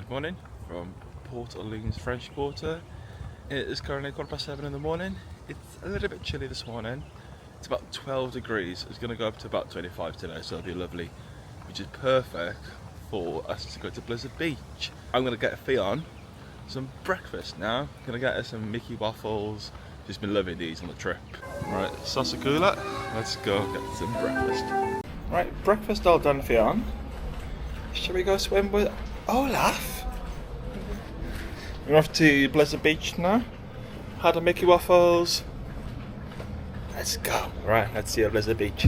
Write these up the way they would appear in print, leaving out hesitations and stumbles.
Morning from Port Orleans French Quarter. It is currently 7:15 in the morning. It's a little bit chilly this morning. It's about 12 degrees. It's going to go up to about 25 today, so it'll be lovely, which is perfect for us to go to Blizzard Beach. I'm going to get Fionn some breakfast now. I'm going to get her some Mickey waffles. She's been loving these on the trip. Right, Sasakula, let's go get some breakfast. Right, breakfast all done, Fionn. Shall we go swim with Olaf? We're off to Blizzard Beach now. Had a Mickey waffles. Let's go. Right, let's see a Blizzard Beach.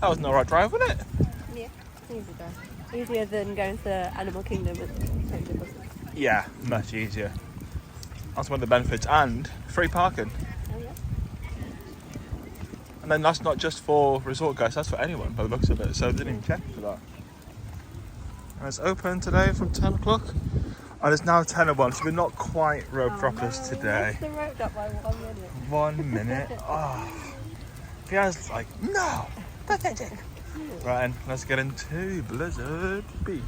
That was an alright drive, wasn't it? Yeah, easy drive. Easier than going to Animal Kingdom and changing buses. Yeah, much easier. That's one of the benefits, and free parking. Oh yeah. And then that's not just for resort guests, that's for anyone by the looks of it, so I didn't even check for that. And it's open today from 10 o'clock, and it's now 10:01, so we're not quite road properers today. The road up by 1 minute. 1 minute. Oh. Fia's like, no, pathetic. Right, and let's get into Blizzard Beach.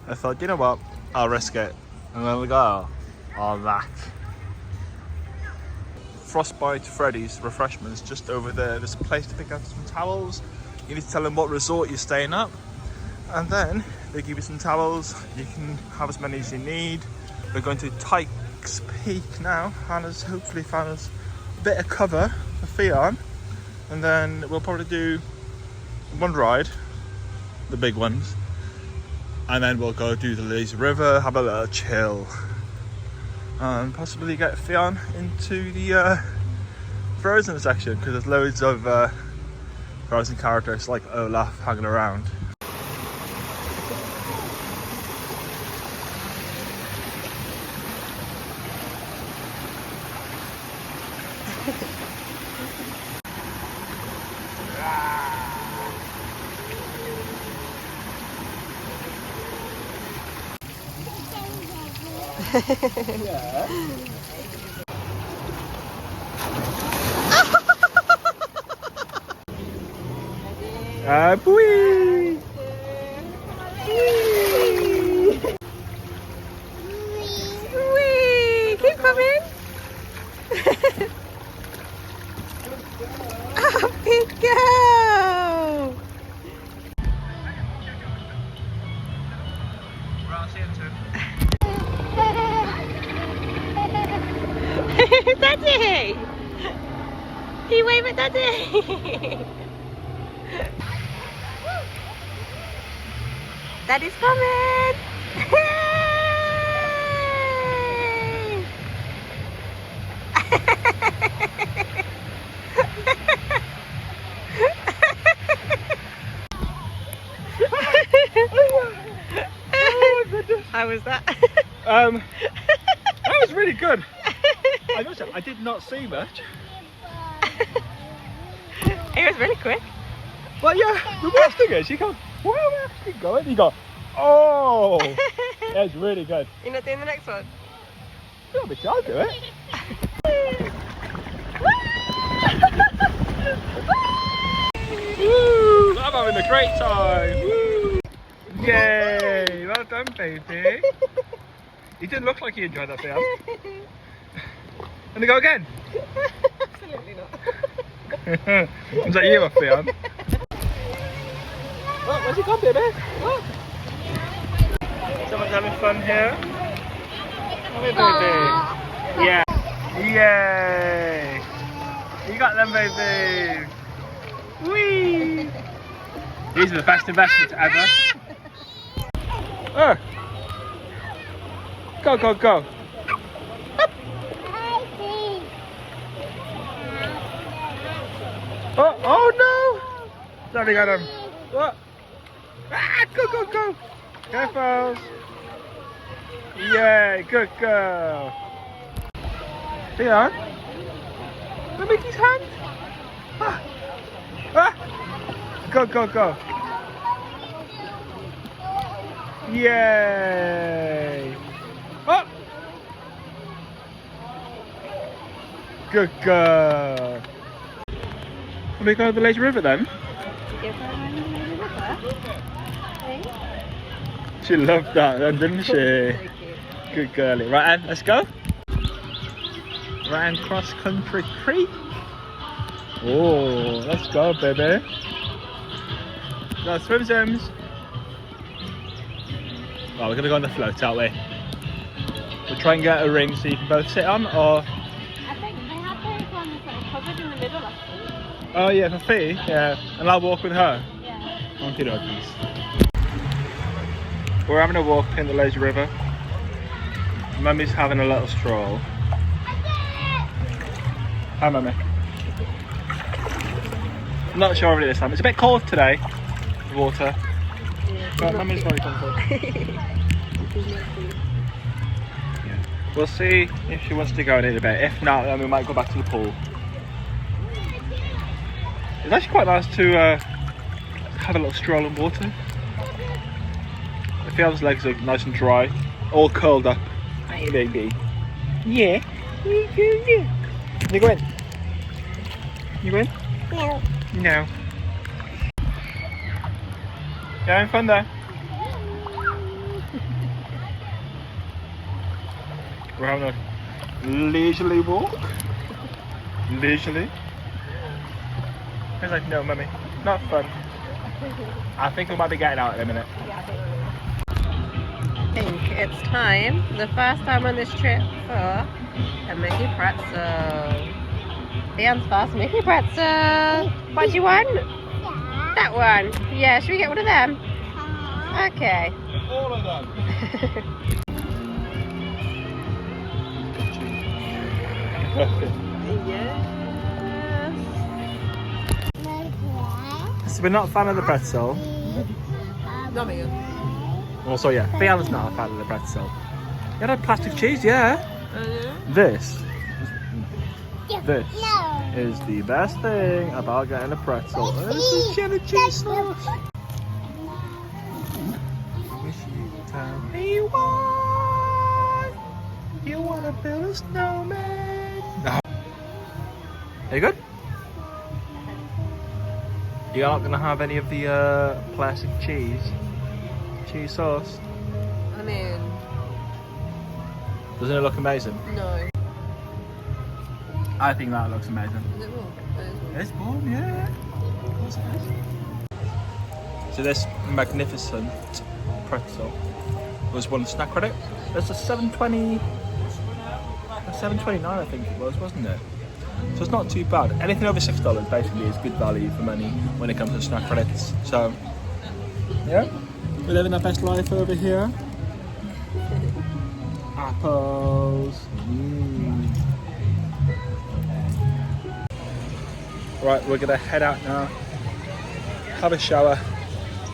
I thought, you know what, I'll risk it. And then we go, all that. Frostbite Freddy's refreshments just over there. There's a place to pick up some towels. You need to tell them what resort you're staying at. And then they give you some towels. You can have as many as you need. We're going to Tykes Peak now. Hannah's hopefully found us a bit of cover for Fionn. And then we'll probably do one ride, the big ones. And then we'll go do the lazy river, have a little chill. And possibly get Fionn into the Frozen section, because there's loads of Frozen characters like Olaf hanging around. Yeah. Wee! Wee! Keep coming! Up you go! Daddy! Can you wave at Daddy? Daddy's coming! How was that? That was really good. I did not see much. It was really quick. But yeah, the worst thing is, you go, where are we actually going? You go, oh! Yeah, it's really good. You're not doing the next one? Yeah, but I'll do it. Woo! I'm having a great time. Woo! Yay! Well done, baby. He didn't look like he enjoyed that film. And they go again. Absolutely not. Is that you, Fiona? Oh, where's he gone, baby? Oh. Someone's having fun here. Oh, baby. Yeah. Yay! You got them, baby. Whee! These are the best investments ever. Oh. Go, go, go. Oh no! Daddy got him. What? Ah, go, go, go. Careful. Yay, good girl. Leon, let me Mickey's hand. Ah. Ah. Go, go, go. Yay. Oh. Good girl. Are we going to the lazy river then? She loved that then, didn't she? Good girlie. Right, Anne, let's go. Right, Anne, cross country creek. Oh, let's go, baby. Go swim sims. Oh, we're going to go on the float, aren't we? We'll try and get a ring so you can both sit on, or... I think they have those ones that are covered in the middle, I think. Oh yeah, for Fee? Yeah. And I'll walk with her? Yeah. Okie dokies. We're having a walk in the lazy river. Mummy's having a little stroll. Hi, Mummy. I'm not sure of it this time. It's a bit cold today, the water. Yeah. But Mummy's very comfortable. Yeah. We'll see if she wants to go in it a bit. If not, then we might go back to the pool. It's actually quite nice to have a little stroll in water. I feel his legs are nice and dry, all curled up. Hey, baby. Yeah. You go in. You go in? No. No. You having fun there? We're having a leisurely walk. Leisurely. He's like, no, mummy, not fun. I think we might be getting out in a minute. Yeah, I think it's time, the first time on this trip, for a Mickey pretzel. Leon's first Mickey pretzel. What do you want? That one. Yeah, should we get one of them? Okay. All of them. Yes. So we're not a fan of the pretzel. Not me. Also, yeah, Fionna's not a fan of the pretzel. You had a plastic cheese, yeah. This is the best thing about getting a pretzel. It's the cheddar cheese sauce. Wish you could tell me why you want to build a snowman. No. Are you good? You're not going to have any of the plastic cheese sauce? I mean, Doesn't it look amazing? no. I think that looks amazing. Is it warm? It's warm, yeah. So this magnificent pretzel was one snack credit. There's a 7.20, a 7.29 I think it was, wasn't it? So it's not too bad. Anything over $6 basically is good value for money when it comes to snack credits. So yeah, we're living our best life over here. Apples. Right, we're gonna head out now, have a shower,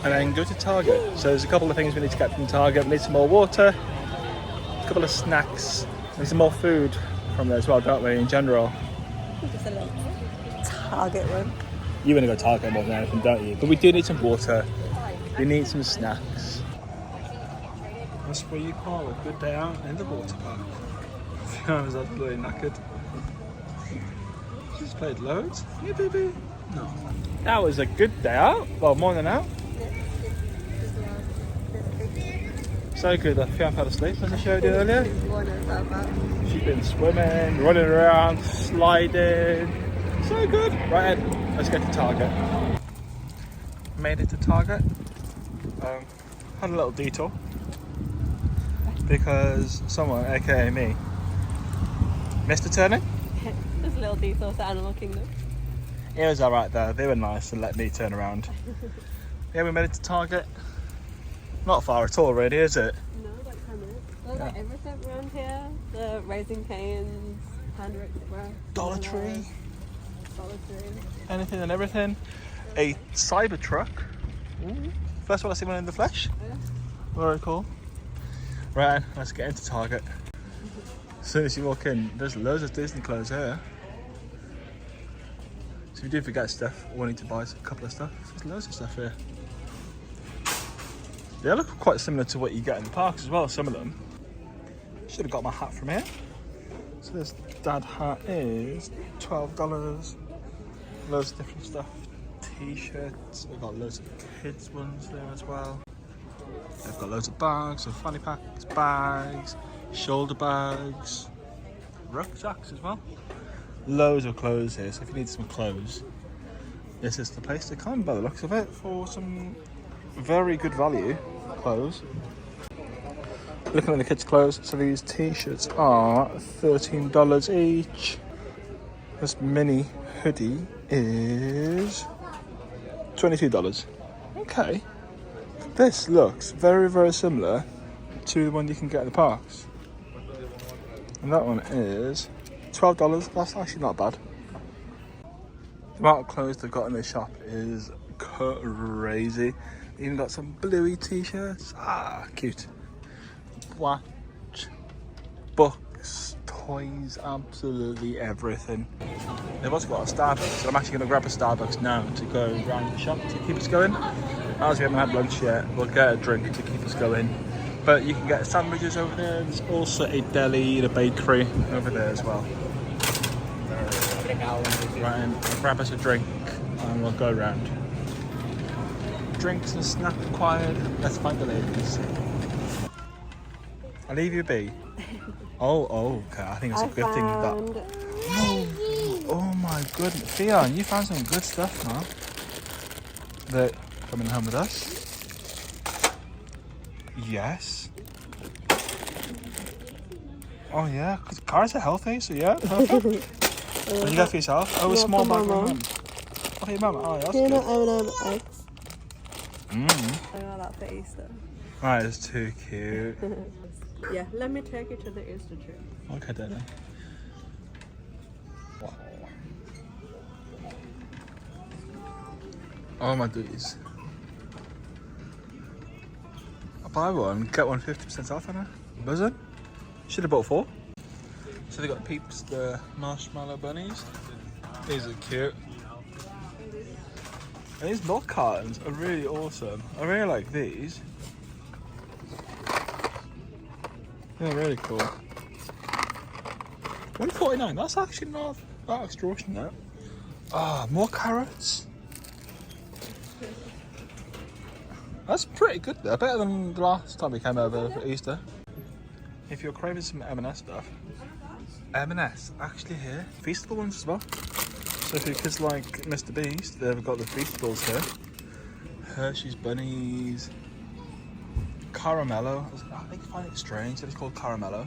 and then go to Target. So there's a couple of things we need to get from Target. We need some more water, a couple of snacks, and some more food from there as well, don't we, in general? Just a little Target one. You want to go Target more than anything, don't you? But we do need some water, we need some snacks. That's what you call a good day out in the water park. I was absolutely knackered. Just played loads. Yeah, baby. No. That was a good day out. Well, more than out. So good. I feel I've had a sleep as I showed you earlier. She's worn herself out. She's been swimming, running around, sliding. So good. Right, Ed, let's get to Target. Made it to Target. Had a little detour because someone, aka me, missed a turning. Just a little detour to Animal Kingdom. It was alright though. They were nice and let me turn around. Yeah, we made it to Target. Not far at all, really, is it? No, like 10 minutes. There's like everything around here. The Raising Cane's, Panda Express, Dollar Tree. Dollar Tree. Anything and everything. A Cybertruck. Ooh. First one I've seen one in the flesh. Yeah. Very cool. Right, let's get into Target. As soon as you walk in, there's loads of Disney clothes here. So if you do forget stuff or need to buy a couple of stuff, there's loads of stuff here. They look quite similar to what you get in the parks as well, some of them. Should have got my hat from here. So this dad hat is $12. Loads of different stuff. T-shirts, we've got loads of kids ones there as well. They've got loads of bags, so fanny packs, bags, shoulder bags, rucksacks as well. Loads of clothes here, so if you need some clothes, this is the place to come by the looks of it for some very good value clothes. Looking at the kids' clothes, so these t-shirts are $13 each. This mini hoodie is $22. Okay. This looks very, very similar to the one you can get in the parks. And that one is $12. That's actually not bad. The amount of clothes they've got in this shop is crazy. Even got some bluey t-shirts. Ah, cute. Watch, books, toys, absolutely everything. They've also got a Starbucks, so I'm actually going to grab a Starbucks now to go around the shop to keep us going. As we haven't had lunch yet, we'll get a drink to keep us going. But you can get sandwiches over there. There's also a deli and a bakery over there as well. Right, and I'll grab us a drink and we'll go around. Drinks and snacks required. Let's find the ladies. I'll leave you be. Oh, okay. I think it's a good thing that. Oh my goodness, Theon, you found some good stuff, man. They're coming home with us. Yes. Oh yeah, because cars are healthy, so yeah, perfect. What did you get for yourself? Oh, a small bag for mum. Oh, your mum. Oh, that's good. M&M eggs. Mmm. I got that for Easter. That is too cute. Yeah, let me take you to the Easter tree. Okay, Daddy. Wow. Oh my goodies. I'll buy one, get one 50% off on it. Buzzing. Should have bought 4. So they got Peeps, the marshmallow bunnies. These are cute. And these milk cartons are really awesome. I really like these. They're really cool. $1.49. That's actually not that extortionate. Ah, more carrots. That's pretty good though. Better than the last time we came over for Easter. If you're craving some M&S stuff, M&S actually here. Feastable ones as well. So if your kids like Mr. Beast, they've got the Feastables here. Hershey's bunnies. Caramello. I think I find it strange that it's called Caramello.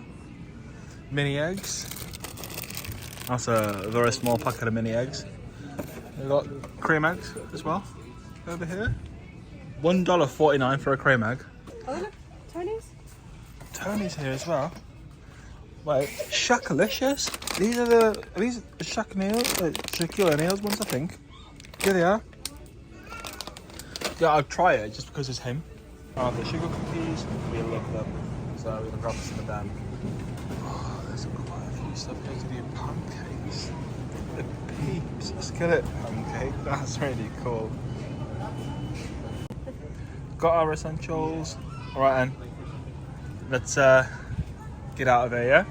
Mini eggs. That's a very small packet of mini eggs. We've got cream eggs as well over here. $1.49 for a cream egg. Oh look, Tony's. Tony's here as well. Wait, Shakalicious? These are these Shaquille O'Neal's ones, I think. Here they are. Yeah, I'll try it just because it's him. The sugar cookies, we love them. So we're gonna grab some of them. Oh, there's quite a few stuff here to do. Pancakes. The Peeps skillet pancake. That's really cool. Got our essentials. Alright then. Let's get out of here, yeah?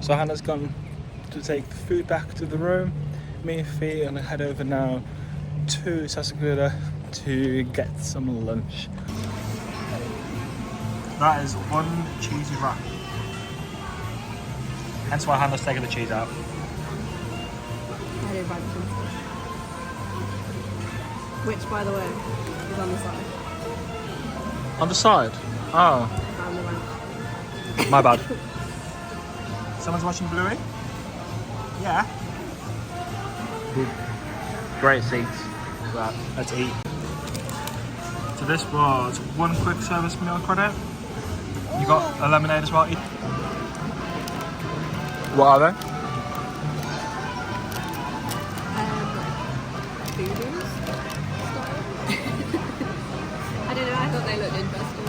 So Hannah's gone to take the food back to the room. Me and Fee are gonna head over now to Sasagura to get some lunch. That is one cheesy wrap. Hence why Hannah's taking the cheese out. I did buy the cheese. Which, by the way, is on the side. On the side? Oh. On the right. My bad. Someone's watching Bluey? Yeah. Great seats. Right, let's eat. So this was one quick service meal credit. You got a lemonade as well. What are they? Boobies. I don't know, I thought they looked interesting.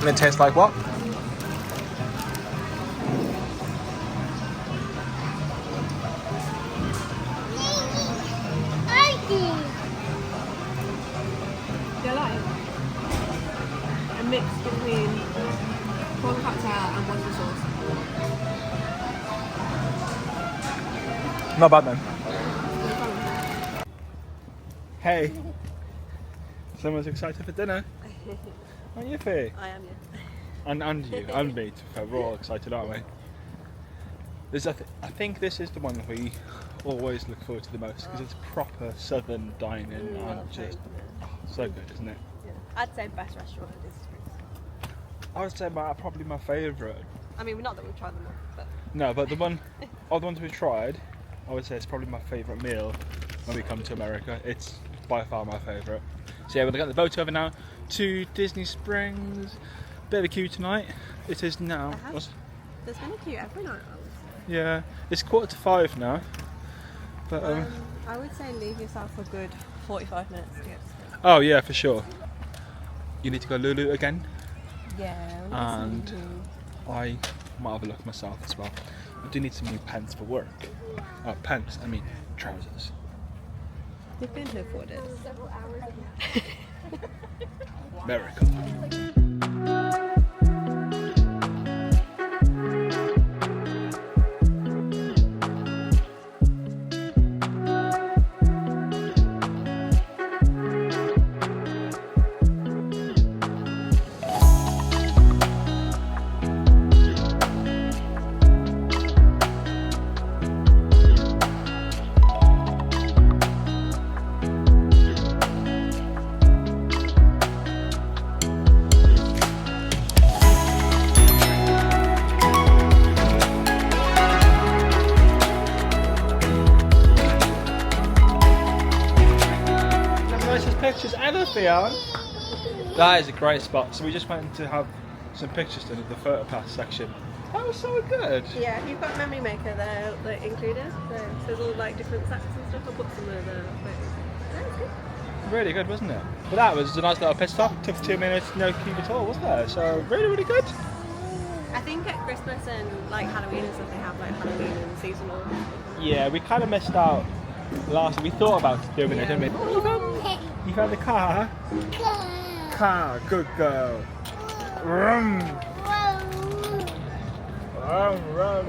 And it tastes like what? They're like a mix between corn cocktail and wonton sauce. Not bad then. Hey. Someone's excited for dinner. Aren't you, Fee? I am, yeah. And you, and me, to be fair. We're all excited, aren't we? I think this is the one that we always look forward to the most because it's proper southern dining and just so good, isn't it? Yeah. I'd say best restaurant in Districts. I would say probably my favourite. I mean, not that we've tried them all, but... No, but the one, of the ones we've tried, I would say it's probably my favourite meal when we come to America. It's by far my favourite. So yeah, we're going to get the boat over now to Disney Springs. Bit of a queue tonight. It is now. There's been a queue every night, I would say. Yeah, it's 4:45 now. But I would say leave yourself a good 45 minutes to get to sleep. Oh yeah, for sure. You need to go Lulu again. Yeah. And I might have a look myself as well. I do need some new pants for work. Pants, I mean trousers. You've been here 4 days. Several hours ago. America. Pictures ever, Theon. That is a great spot. So we just went to have some pictures done at the photo pass section. That was so good. Yeah, you've got Memory Maker there like, included. So there's all like different sets and stuff. I'll put some of the photos. That was good. Really good, wasn't it? But that was a nice little pit stop. Took 2 minutes, no queue at all, wasn't there? So really, really good. I think at Christmas and like Halloween and stuff, they have like Halloween and seasonal. Yeah, we kind of missed out last. We thought about doing it, didn't we? You found the car? Car, good girl. Rum. Rum, rum.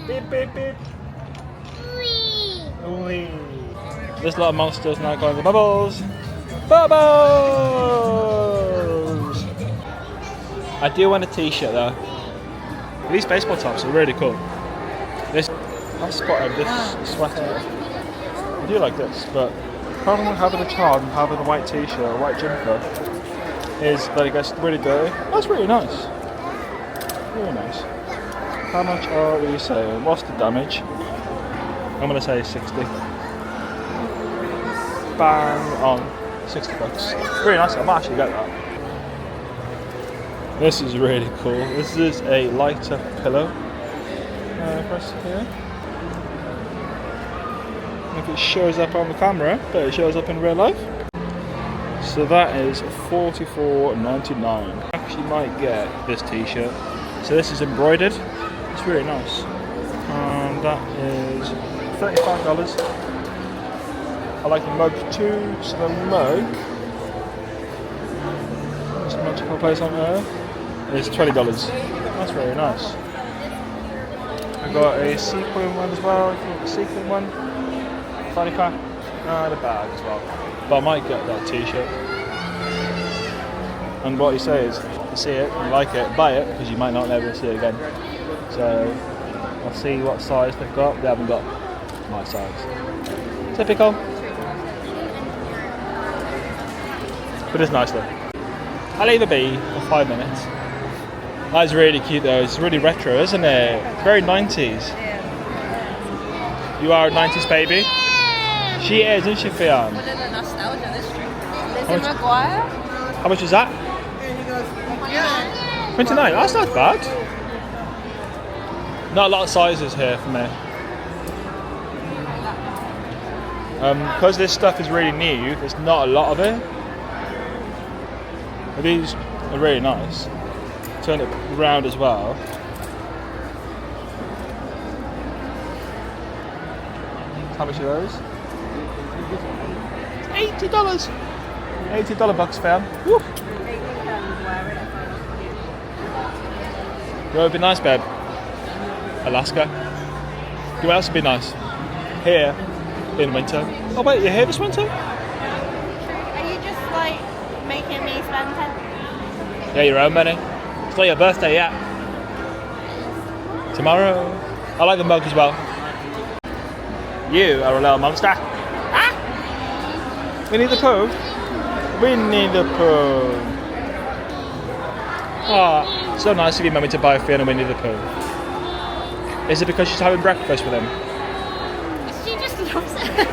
Beep, beep, beep. Wee. This little monster's now going to the bubbles. Bubbles! I do want a t-shirt though. These baseball tops are really cool. I've spotted this sweater. I do like this, but the problem with having a child and having a white t-shirt or a white jumper is that it gets really dirty. That's really nice. Really nice. How much are we saying? What's the damage? I'm going to say 60. Bang on. 60 bucks. Really nice. I might actually get that. This is really cool. This is a lighter pillow. Press here. If it shows up on the camera, but it shows up in real life. So that is $44.99. Actually might get this t-shirt. So this is embroidered. It's really nice. And that is $35. I like the mug too. So the mug, there's a magical place on there. It's $20. That's very nice. I got a sequin one as well. If you want the sequin one, fanny pack, and a bag as well. But I might get that t-shirt. And what he says, you see it, you like it, buy it, because you might not ever see it again. So I'll see what size they've got. They haven't got my size. Typical. But it's nice though. I'll leave it be for 5 minutes. That's really cute though. It's really retro, isn't it? It's very 90s. You are a 90s baby? She is, isn't she, Fiona? What is the nostalgia this trip? Lizzie McGuire? How much is that? 29. That's not bad. Not a lot of sizes here for me. Because this stuff is really new, there's not a lot of it. But these are really nice. Turn it around as well. How much are those? $80. $80 bucks, fam. Woo. Where would be nice, babe? Alaska. Where else would be nice? Here, in winter. Oh wait, you're here this winter? Are you just like making me spend 10? Yeah, your own money. It's not your birthday yet. Tomorrow. I like the mug as well. You are a little monster. Ah! Winnie the Pooh? Winnie the Pooh. Oh, so nice of you, Mummy, to buy Fiona Winnie the Pooh. Is it because she's having breakfast with him? She just loves it.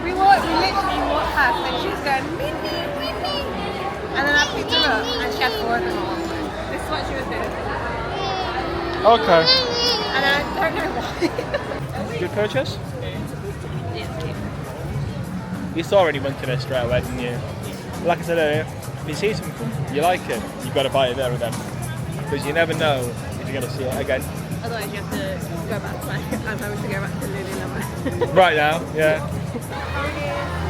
we literally walked past and she was going, Winnie, Winnie. And then I picked her up and she had 4 of them all. This is what she was doing. Okay. And I don't know why. Good purchase? Yeah, cute. You saw when you went to this straight away, didn't you? Like I said earlier, if you see something, you like it, you've got to buy it there and then. Because you never know if you're going to see it again. Otherwise you have to go back to I'm having to go back to Lululemon. Right now, yeah.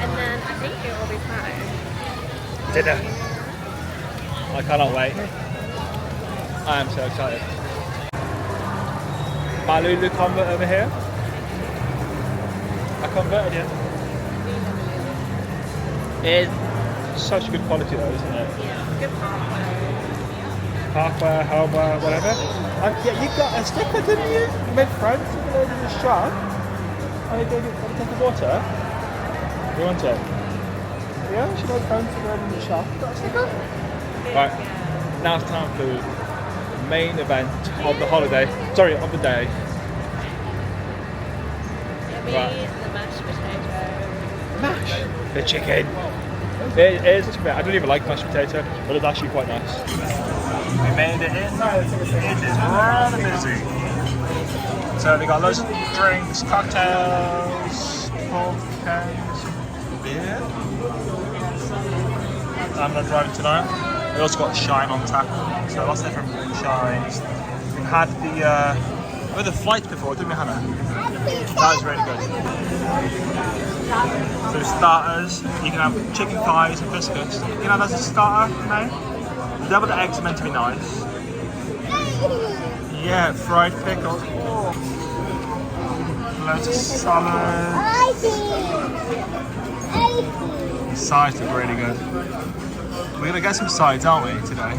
And then I think it will be time. Dinner. I cannot wait. I am so excited. My Lulu convert over here. I converted you. It's such good quality though, isn't it? Yeah, good Parkwear, homeware, whatever. Yeah, you got a sticker, didn't you? You made friends with the lady in the shop. And they gave you a take of water. You want it? Yeah, she made friends with the lady in the shop. You got a sticker? Right, now it's time for the main event of the holiday. Sorry, of the day. Right. The mashed potato. Mash the chicken. It is. I don't even like mashed potato, but it's actually quite nice. We made it in. It is rather busy. So we got loads of drinks, cocktails, pumpkins, beer. I'm not driving tonight. We also got Shine on tap, so lots of different shines. We've had the flights before, didn't we, Hannah? That was really good. So starters, you can have chicken thighs and biscuits. You can have as a starter, May. The deviled eggs are meant to be nice. Yeah, fried pickles. Oh. Loads of salad. The sides look really good. We're gonna get some sides, aren't we, today?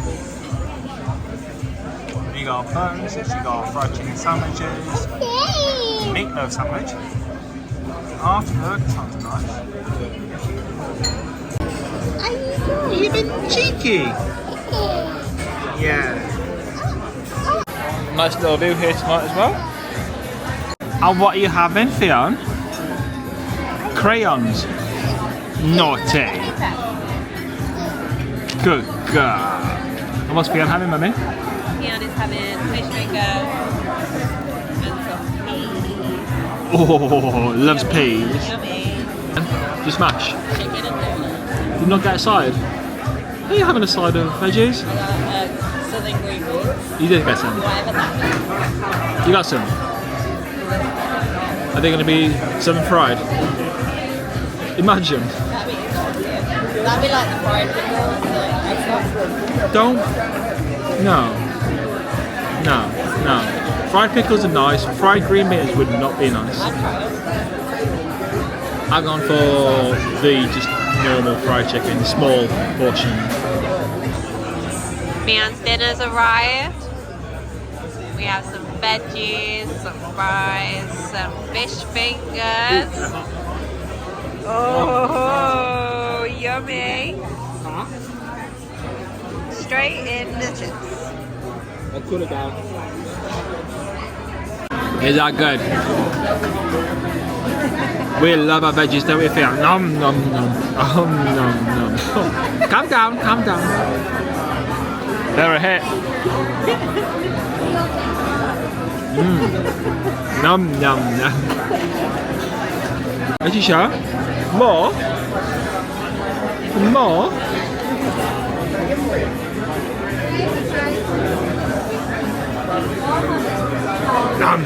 You got buns, you got fried chicken sandwiches, meatloaf sandwich. After burger sounds nice. You've been cheeky. Yeah. Nice little view here tonight as well. And what are you having, Fionn? Crayons. Naughty. Good girl. And what's Fionn having, Mummy? Fionn is having fish finger and some peas. Oh, loves peas. Yummy. Just mash. Chicken and donut. You not get a side? Are you having a side of veggies? I got southern green beans. You did get some. Whatever that You got some. Are they going to be some fried? Imagine. is. That'd be interesting. That'd be like the fried pickles. Like, Don't No. No. No. Fried pickles are nice. Fried green beans would not be nice. I've gone for the just normal fried chicken, small portion. Man's dinner's arrived. We have some veggies, some fries, some fish fingers. Oh, yummy. Straight in the chips. I'll cool it down. Is that good? We love our veggies, don't we, Phil? Nom nom nom. Nom nom nom. Calm down, calm down. They're a hit. Nom nom nom. Are you sure? More? More? Nom.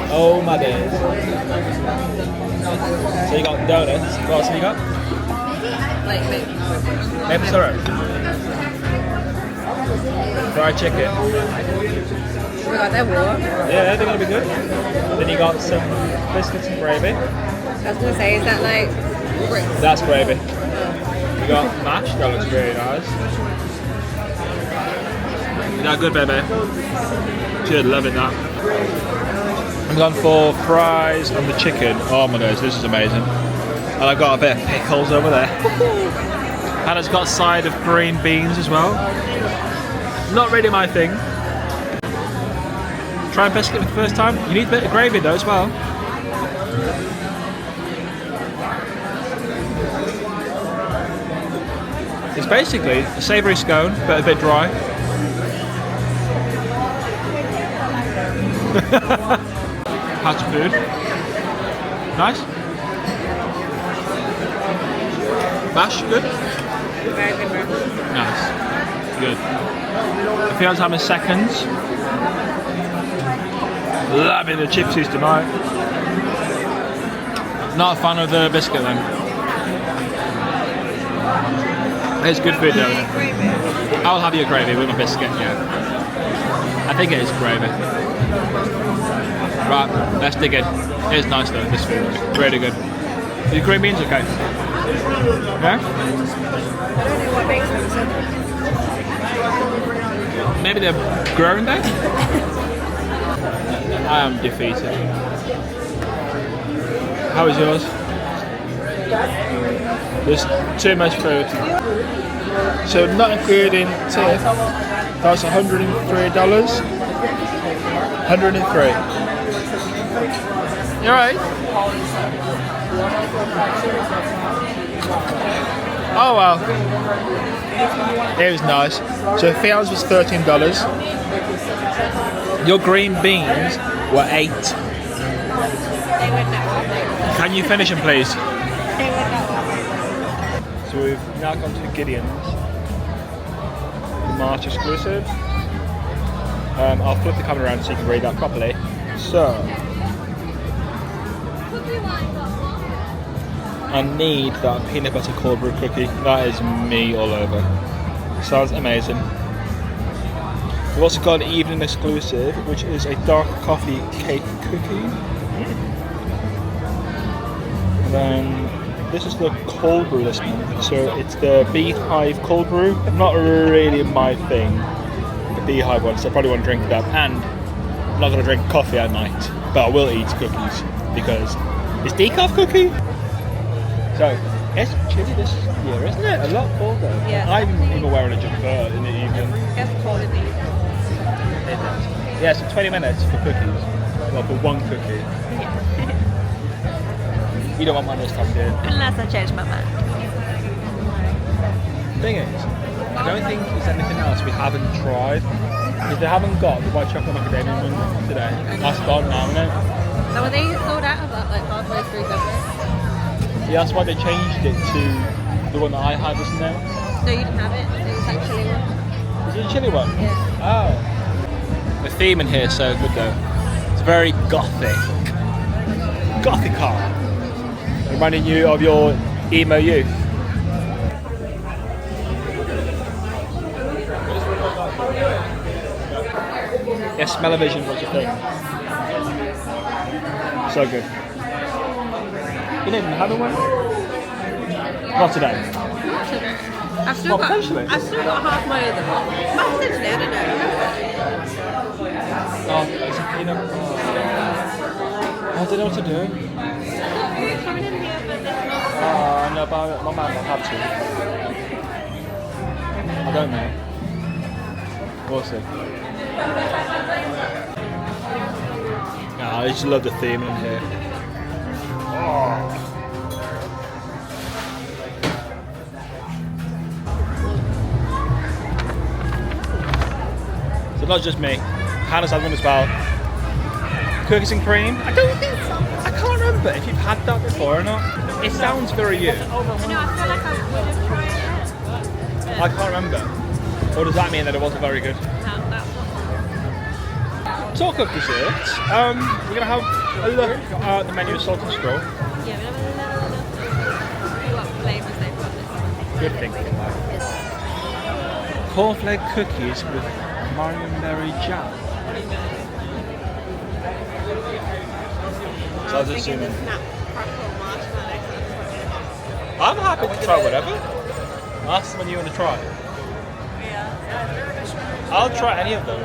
Oh my days. So you got donuts. What else have you got? Like Maple syrup. Fried chicken. we got that warm. Yeah, they're gonna be good. Then you got some biscuits and gravy. I was gonna say, is that like grits? That's gravy. You got mash. That looks very nice. Is that good, baby? Should love it now. I'm gone for fries and the chicken. Oh my gosh, this is amazing. And I've got a bit of pickles over there. And it's got a side of green beans as well. Not really my thing. Try and biscuit for the first time. You need a bit of gravy though as well. It's basically a savoury scone, but a bit dry. How's the food? Nice? Mash, good? Very good, bro. Nice. Good. I feel I'm having seconds. Loving the chipsies tonight. Not a fan of the biscuit then. It's good food though. I'll have your gravy with a biscuit, yeah. I think it is gravy. Right, let's dig in. It's nice though, this food. Really good. The green beans okay? Yeah? I don't know what makes them so good. Maybe they're growing there? I am defeated. How is yours? There's too much food. So not including tip, that's $103. 103. You alright? Oh well. It was nice. So Fiona's was $13. Your green beans were $8. They went that way. Can you finish them please? They went that way. So we've now gone to Gideon's, the March exclusive. I'll flip the camera around so you can read that properly. So, I need that peanut butter cold brew cookie. That is me all over. Sounds amazing. We've also got an evening exclusive, which is a dark coffee cake cookie. And then this is the cold brew this month. So it's the Beehive cold brew. Not really my thing, the Beehive one, so I probably won't drink that. And I'm not going to drink coffee at night, but I will eat cookies because it's decaf cookie. So it's chilly this year, isn't it? A lot colder. Yeah. I'm even wearing a jumper in the evening. It's cold in the evening. Yeah, so 20 minutes for cookies. Well, for one cookie. You don't want mine this time, do you? Unless I change my mind. Thing is, I don't think there's anything else we haven't tried. Because they haven't got the white chocolate macadamia one today. That's gone now, isn't it? So were they sold out of that like halfway through Dublin? Yeah, that's why they changed it to the one that I had, wasn't it? No, you didn't have it. It was like chili one. Is it a chili one? Yeah. Oh. The theme in here is so good though. It's very gothic. Gothic car. Reminding you of your emo youth. smell-o-vision was a thing. So good. You didn't have one? Not today. Not today. I've still Well, got potentially. half my other one. Well, potentially, I don't know. Oh, it's a peanut. I don't know what to do. No, but my man will have to. I don't know. We'll see. I just love the theme in here. Oh. So not just me. Hannah's had one as well. Cookies and cream. I can't remember if you've had that before or not. It sounds very you. I know, I feel like I would have tried it. I can't remember. Or does that mean that it wasn't very good? No, that's not. Talk of desserts. We're going to have a look at the menu of Salt and Straw. Yeah, we have a little see what flavours they've got this one. Good thing. Cornflake cookies with marionberry jam. So I was assuming. Snap, crackle, marshmallow. I'm happy to try whatever. Ask them when you want to try. Yeah. I'll try any of them.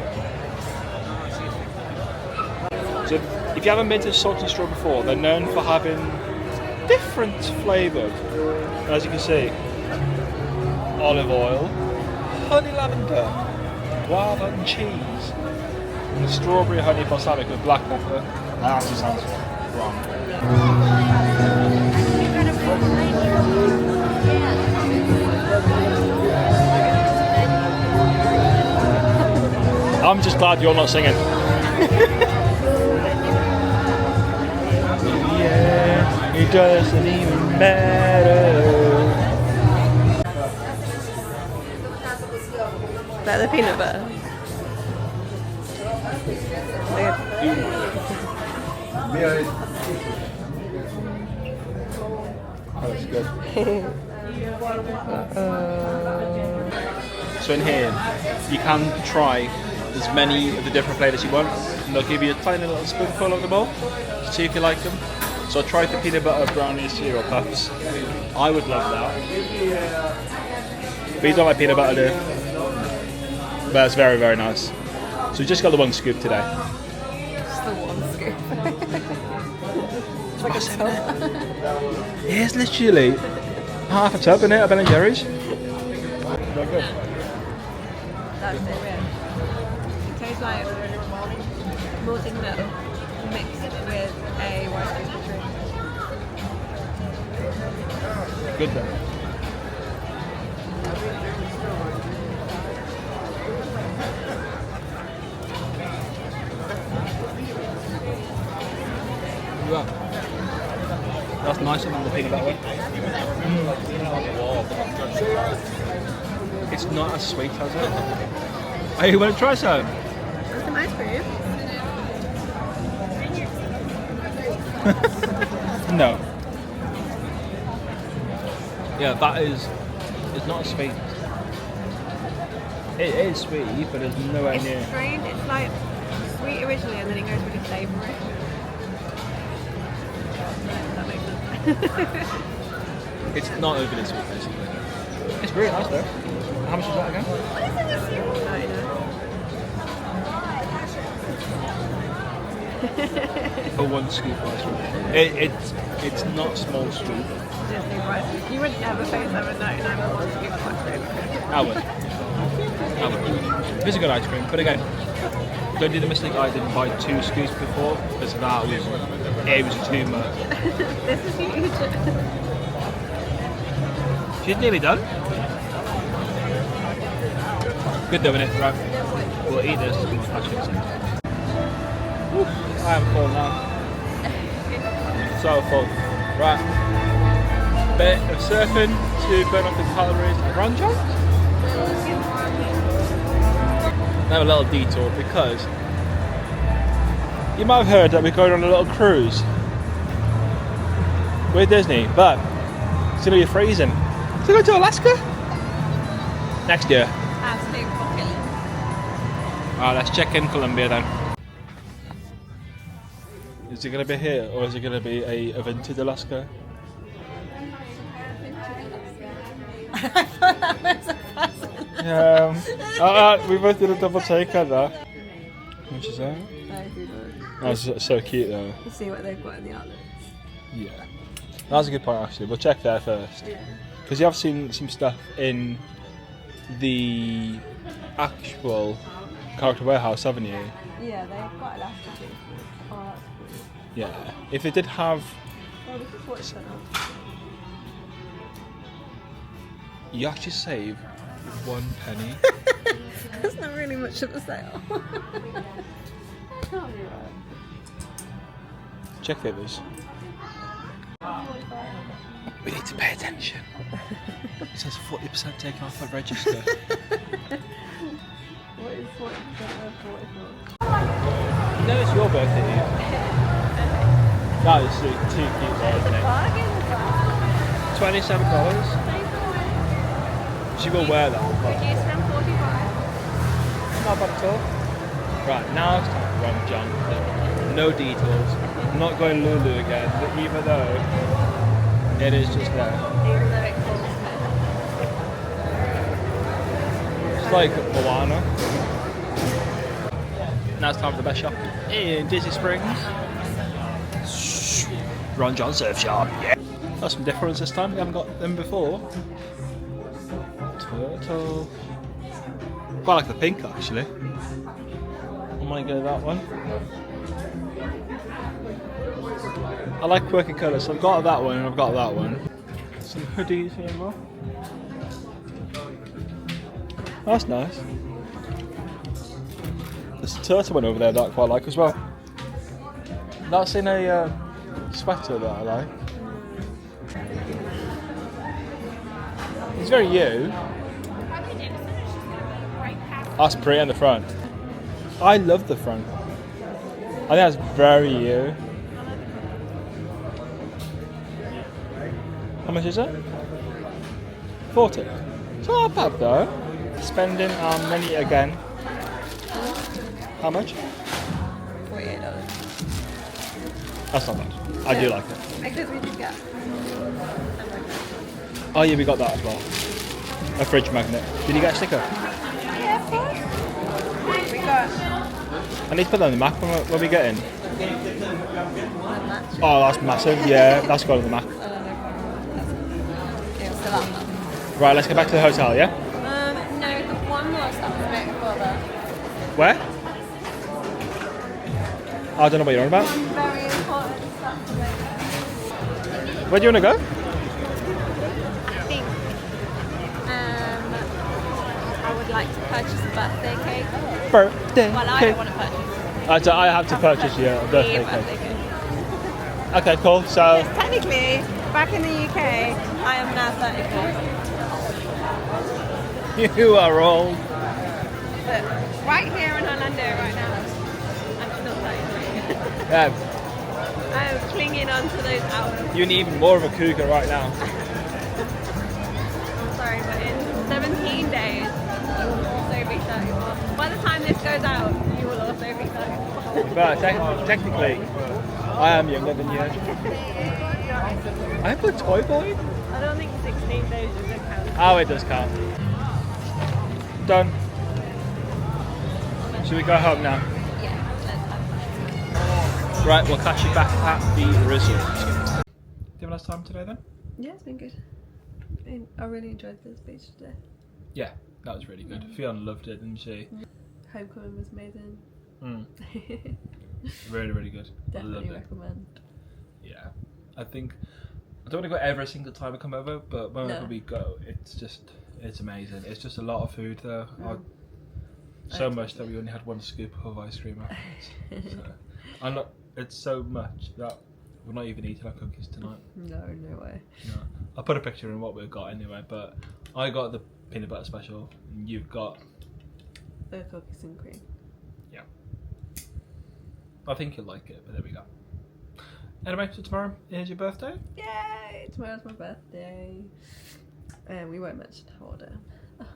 So if you haven't been to Salt and Straw before, they're known for having different flavours. As you can see, olive oil, honey lavender, guava and cheese, and strawberry honey balsamic with black pepper. That actually sounds wrong. I'm just glad you're not singing. Yeah, it doesn't even matter. Is that the peanut butter? Oh, that's good. So in here, you can try as many of the different flavours you want, and they'll give you a tiny little spoonful of them all to see if you like them. So I tried the peanut butter brownie cereal puffs. I would love that. But you don't like peanut butter, do you? But it's very, very nice. So we just got the one scoop today. Just the one scoop. It's like a tub. Yeah, it's literally half a tub in it of Ben & Jerry's. Very good. That's it, yeah. It tastes like molten milk mixed with a white Krispy treat. Good then. Yeah. That's nicer than the peanut butter one. It's not as sweet as it. Hey, you want to try some? That's some ice cream. No. Yeah, that is. It's not as sweet. It is sweet, but it's nowhere It's near. strange. It's like sweet originally, and then it goes really savoury. That makes sense. It's not overly sweet, basically. It's really nice though. How much is that again? For one scoop of ice cream. It's not small scoop. You would never pay $7.99 for one scoop of ice cream. I would. It's a good ice cream, but again, don't do the mistake I did and buy 2 scoops before, because that was too much. This is huge. She's nearly done. Good doing it, right? We'll eat this. Actually, I am full now. So full. Right. Bit of surfing to burn off the calories around John. Now a little detour because you might have heard that we're going on a little cruise with Disney, but it's going to be freezing. So go to Alaska next year. Absolute fucking. Alright, let's check in Colombia then. Is it going to be here or is it going to be a vintage Alaska? I thought that was a person. Yeah. We both did a double take on that. How much is that? That's so cute though. Let's see what they've got in the outlets. Yeah. That's a good point actually. We'll check there first. Yeah. Because you have seen some stuff in the actual character warehouse, haven't you? Yeah, they've got elastic boots. Oh, that's cool. Yeah. If it did have... Oh, this is what it's done up. You actually save 1 penny. That's not really much of a sale. That can't be right. Check the others. We need to pay attention. It says 40% taken off at register. What is 40% of 44? No, it's your birthday. That is too cute there, isn't it? Bargain. $27. She will wear that. Reduced from 45. Not bad at all. Right, now it's time for Ron John. No details. I'm not going Lulu again, but even though it is just there. Even though it calls It's like Moana. Now it's time for the best shop in Disney Springs. Ron John Surf Shop, yeah. Got some difference this time, we haven't got them before. Turtle. Quite like the pink actually. I might go that one. I like quirky colours, so I've got that one and I've got that one. Some hoodies here as well. That's nice. There's a turtle one over there that I quite like as well. That's in a sweater that I like. It's very you. That's pretty on the front. I love the front. I think that's very you. How much is it? 40. It's not bad though. Spending our money again. How much? $48. That's not bad. I do like it. Because we did get. Oh yeah, we got that as well. A fridge magnet. Did you get a sticker? Yeah, of course. We got. I need to put that on the map when we get in. Oh, that's massive. Yeah, that's got on the map. Right, let's get back to the hotel, yeah? No, the one more stop a bit further. Where? I don't know what you're on about. One very important stop to make. Where do you want to go? I think I would like to purchase a birthday cake. Birthday Well, I don't want to purchase. I have to purchase you a birthday birthday cake. cake. Okay, cool. So, Yes, technically, back in the UK, I am now 34. you are old. But right here in Orlando right now, I'm still 33. Yeah, I'm clinging on to those hours. you're even more of a cougar right now. I'm sorry, but in 17 days, you will also be 34. By the time this goes out, you will also be 34. But technically, I am younger than you. I'm a toy boy. I don't think 16 days is a count. Oh, it does count. Done. Should we go home now? Yeah, let's have fun. Right, we'll catch you back at the resort. Do you have a nice time today then? Yeah, it's been good. I really enjoyed this beach today. Yeah, that was really good. Fiona loved it, didn't she? Homecomin was amazing. Really, really good. Definitely I loved it. recommend. Yeah, I think I don't want to go every single time I come over, but whenever we go, it's amazing. It's just a lot of food though. So much that we only had one scoop of ice cream afterwards. So, it's so much that we're not even eating our cookies tonight. No way. No. I'll put a picture in what we've got anyway, but I got the peanut butter special and you've got The cookies and cream. yeah. I think you'll like it, but there we go. Anyway, so tomorrow is your birthday? Yay! Tomorrow's my birthday. We won't mention how old I am.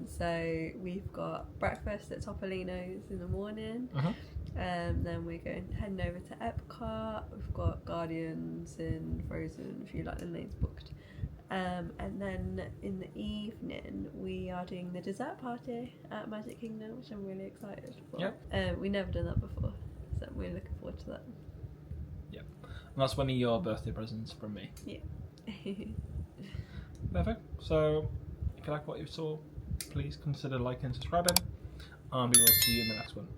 So we've got breakfast at Topolino's in the morning. Then we're heading over to Epcot. We've got Guardians and Frozen, a few lightning lanes booked. And then in the evening we are doing the dessert party at Magic Kingdom, which I'm really excited for. Yep. We've never done that before, so we're looking forward to that. Yep. And that's one of your birthday presents from me. Yeah. Perfect. So if you like what you saw, please consider liking and subscribing, and we will see you in the next one.